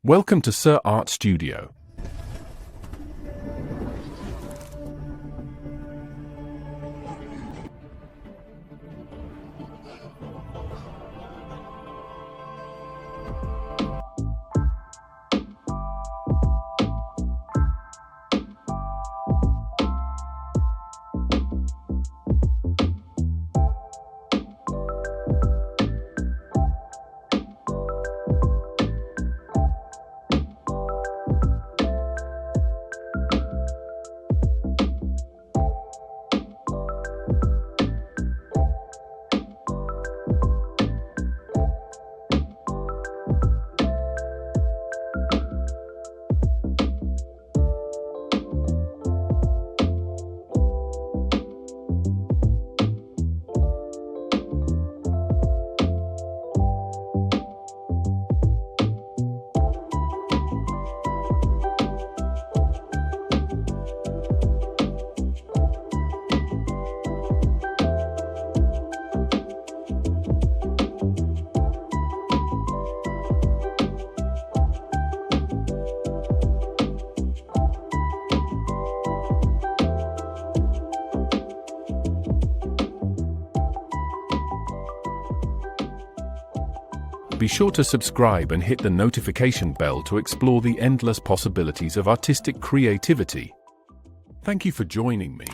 Welcome to Sir Art Studio. Be sure to subscribe and hit the notification bell to explore the endless possibilities of artistic creativity. Thank you for joining me.